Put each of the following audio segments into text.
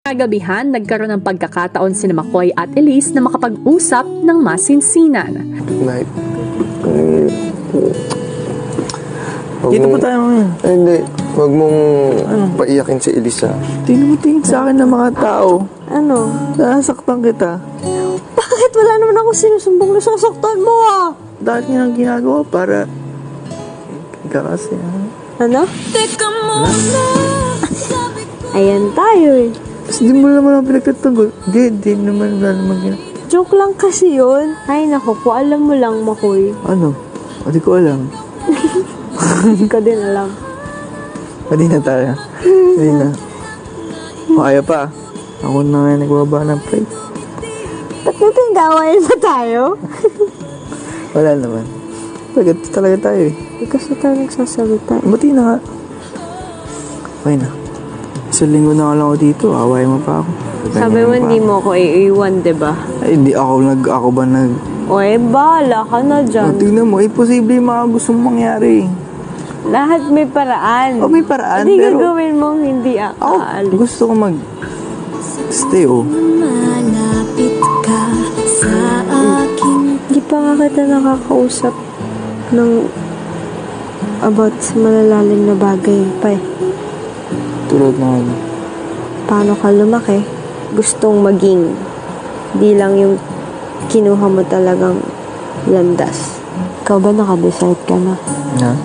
Kagabihan, nagkaroon ng pagkakataon sina McCoy at Elise na makapag-usap ng masinsinan. Good night. Dito po tayo ngayon. Hindi. Huwag mong paiyakin si Elisa. Tingin sa akin ng mga tao. Ano? Nasasaktan kita. Bakit wala naman ako sinusumbong na sasaktan mo ah? Dahil nga ang ginagawa para... Ika kasi, ha? Ano? Teka muna. Ayan tayo eh. Tapos di mo naman ang pinagtatanggol. Di naman wala naman ginagawa. Joke lang kasi yun. Ay naku po, alam mo lang, Makoy. Ano? Hindi ko alam. Hindi ko din alam. Hindi na tayo. Hindi na. Kaya pa. Ako na nga nagbaba ng plate. Ba't natin gawain pa tayo? Wala naman. Talaga tayo eh. Hindi kasi tayo nagsasalita. Buti na nga. Okay na. Isang linggo na lang ako dito. Away mo pa ako. Sabi mo hindi mo ako iiwan, diba? Ay, hindi ako ba nag... O eh, bahala ka na dyan. Tingnan mo, imposible yung mga gusto mong mangyari. Lahat may paraan. May paraan, hindi pero... Hindi gagawin mong hindi aalis. Gusto ko stay, Malapit ka sa akin. Hindi pa nga kita nakakausap ng about sa malalalim na bagay pa eh. Tulad na ano. Paano ka lumaki? Gustong maging. Di lang yung kinuha mo talagang landas. Ikaw ba naka-decide ka na? Na?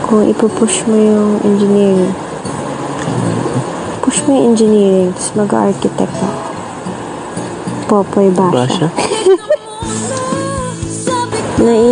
Kung ipupush mo yung engineering. Push mo yung engineering, tapos mag-architect ako. Popoy Basha. Basha?